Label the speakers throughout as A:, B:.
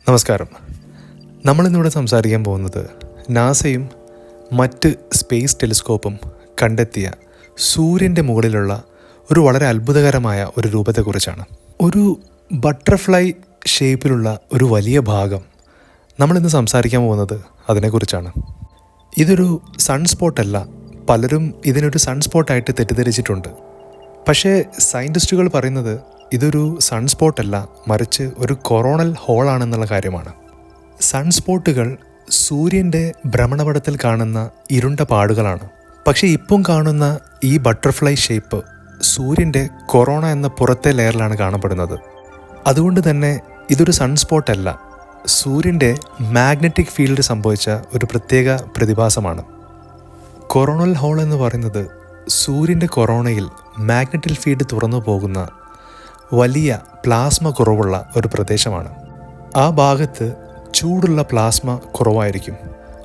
A: നമസ്കാരം. നമ്മളിന്നിവിടെ സംസാരിക്കാൻ പോകുന്നത് നാസയും മറ്റ് സ്പേസ് ടെലിസ്കോപ്പും കണ്ടെത്തിയ സൂര്യൻ്റെ മുകളിലുള്ള ഒരു വളരെ അത്ഭുതകരമായ ഒരു രൂപത്തെക്കുറിച്ചാണ്. ഒരു ബട്ടർഫ്ലൈ ഷേപ്പിലുള്ള ഒരു വലിയ ഭാഗം നമ്മളിന്ന് സംസാരിക്കാൻ പോകുന്നത് അതിനെക്കുറിച്ചാണ്. ഇതൊരു സൺസ്പോട്ടല്ല. പലരും ഇതിനൊരു സൺസ്പോട്ടായിട്ട് തെറ്റിദ്ധരിച്ചിട്ടുണ്ട്. പക്ഷേ സയൻറ്റിസ്റ്റുകൾ പറയുന്നത് ഇതൊരു സൺസ്പോട്ടല്ല, മറിച്ച് ഒരു കൊറോണൽ ഹോളാണെന്നുള്ള കാര്യമാണ്. സൺസ്പോട്ടുകൾ സൂര്യൻ്റെ ഭ്രമണപഥത്തിൽ കാണുന്ന ഇരുണ്ട പാടുകളാണ്. പക്ഷേ ഇപ്പം കാണുന്ന ഈ ബട്ടർഫ്ലൈ ഷേപ്പ് സൂര്യൻ്റെ കൊറോണ എന്ന പുറത്തെ ലെയറിലാണ് കാണപ്പെടുന്നത്. അതുകൊണ്ട് തന്നെ ഇതൊരു സൺസ്പോട്ടല്ല, സൂര്യൻ്റെ മാഗ്നറ്റിക് ഫീൽഡ് സംഭവിച്ച ഒരു പ്രത്യേക പ്രതിഭാസമാണ്. കൊറോണൽ ഹോൾ എന്ന് പറയുന്നത് സൂര്യൻ്റെ കൊറോണയിൽ മാഗ്നറ്റിക് ഫീൽഡ് തുറന്നു പോകുന്ന വലിയ പ്ലാസ്മ കുറവുള്ള ഒരു പ്രദേശമാണ്. ആ ഭാഗത്ത് ചൂടുള്ള പ്ലാസ്മ കുറവായിരിക്കും.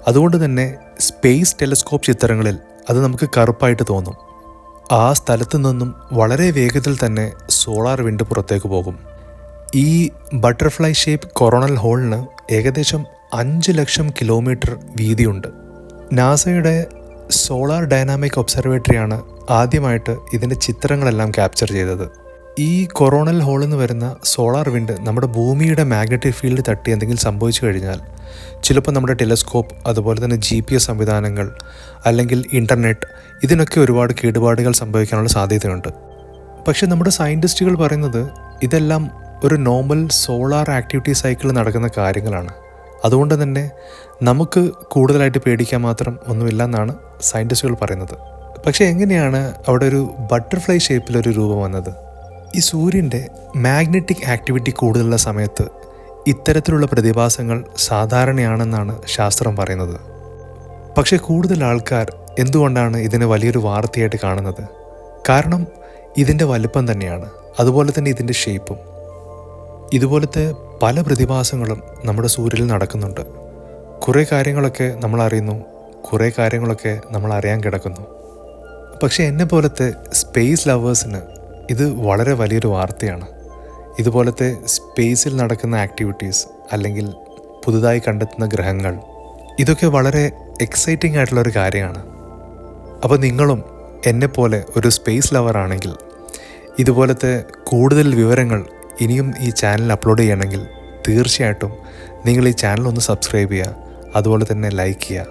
A: അതുകൊണ്ട് തന്നെ സ്പേസ് ടെലിസ്കോപ്പ് ചിത്രങ്ങളിൽ അത് നമുക്ക് കറുപ്പായിട്ട് തോന്നും. ആ സ്ഥലത്തു നിന്നും വളരെ വേഗത്തിൽ തന്നെ സോളാർ വിൻഡ് പുറത്തേക്ക് പോകും. ഈ ബട്ടർഫ്ലൈ ഷേപ്പ് കൊറോണൽ ഹോളിന് ഏകദേശം 5 ലക്ഷം കിലോമീറ്റർ വീതിയുണ്ട്. നാസയുടെ സോളാർ ഡൈനാമിക് ഒബ്സർവേറ്ററിയാണ് ആദ്യമായിട്ട് ഇതിൻ്റെ ചിത്രങ്ങളെല്ലാം ക്യാപ്ചർ ചെയ്തത്. ഈ കൊറോണൽ ഹോളിൽ നിന്ന് വരുന്ന സോളാർ വിൻഡ് നമ്മുടെ ഭൂമിയുടെ മാഗ്നറ്റിക് ഫീൽഡ് തട്ടി എന്തെങ്കിലും സംഭവിച്ചു കഴിഞ്ഞാൽ ചിലപ്പോൾ നമ്മുടെ ടെലിസ്കോപ്പ്, അതുപോലെ തന്നെ GPS സംവിധാനങ്ങൾ, അല്ലെങ്കിൽ ഇൻ്റർനെറ്റ്, ഇതിനൊക്കെ ഒരുപാട് കേടുപാടുകൾ സംഭവിക്കാനുള്ള സാധ്യതയുണ്ട്. പക്ഷേ നമ്മുടെ സയൻറ്റിസ്റ്റുകൾ പറയുന്നത് ഇതെല്ലാം ഒരു നോർമൽ സോളാർ ആക്ടിവിറ്റി സൈക്കിളിൽ നടക്കുന്ന കാര്യങ്ങളാണ്. അതുകൊണ്ട് തന്നെ നമുക്ക് കൂടുതലായിട്ട് പേടിക്കാൻ മാത്രം ഒന്നുമില്ലെന്നാണ് സയൻറ്റിസ്റ്റുകൾ പറയുന്നത്. പക്ഷേ എങ്ങനെയാണ് അവിടെ ഒരു ബട്ടർഫ്ലൈ ഷേപ്പിലൊരു രൂപം വന്നത്? ഈ സൂര്യൻ്റെ മാഗ്നറ്റിക് ആക്ടിവിറ്റി കൂടുതലുള്ള സമയത്ത് ഇത്തരത്തിലുള്ള പ്രതിഭാസങ്ങൾ സാധാരണയാണെന്നാണ് ശാസ്ത്രം പറയുന്നത്. പക്ഷേ കൂടുതൽ ആൾക്കാർ എന്തുകൊണ്ടാണ് ഇതിനെ വലിയൊരു വാർത്തയായിട്ട് കാണുന്നത്? കാരണം ഇതിൻ്റെ വലിപ്പം തന്നെയാണ്, അതുപോലെ തന്നെ ഇതിൻ്റെ ഷേപ്പും. ഇതുപോലത്തെ പല പ്രതിഭാസങ്ങളും നമ്മുടെ സൂര്യനിൽ നടക്കുന്നുണ്ട്. കുറേ കാര്യങ്ങളൊക്കെ നമ്മൾ അറിയുന്നു, കുറേ കാര്യങ്ങളൊക്കെ നമ്മൾ അറിയാൻ കിടക്കുന്നു. പക്ഷേ എന്നെ പോലത്തെ സ്പേസ് ലവേഴ്സിന് ഇത് വളരെ വലിയൊരു വാർത്തയാണ്. ഇതുപോലത്തെ സ്പേസിൽ നടക്കുന്ന ആക്ടിവിറ്റീസ്, അല്ലെങ്കിൽ പുതുതായി കണ്ടെത്തുന്ന ഗ്രഹങ്ങൾ, ഇതൊക്കെ വളരെ എക്സൈറ്റിംഗ് ആയിട്ടുള്ളൊരു കാര്യമാണ്. അപ്പോൾ നിങ്ങളും എന്നെപ്പോലെ ഒരു സ്പേസ് ലവർ ആണെങ്കിൽ ഇതുപോലത്തെ കൂടുതൽ വിവരങ്ങൾ ഇനിയും ഈ ചാനൽ അപ്ലോഡ് ചെയ്യണമെങ്കിൽ തീർച്ചയായിട്ടും നിങ്ങൾ ഈ ചാനൽ ഒന്ന് സബ്സ്ക്രൈബ് ചെയ്യുക, അതുപോലെ തന്നെ ലൈക്ക് ചെയ്യുക.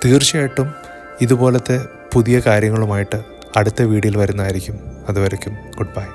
A: തീർച്ചയായിട്ടും ഇതുപോലത്തെ പുതിയ കാര്യങ്ങളുമായിട്ട് അടുത്ത വീഡിയോയിൽ വരുന്നതായിരിക്കും. അതുവരയ്ക്കും ഗുഡ് ബൈ.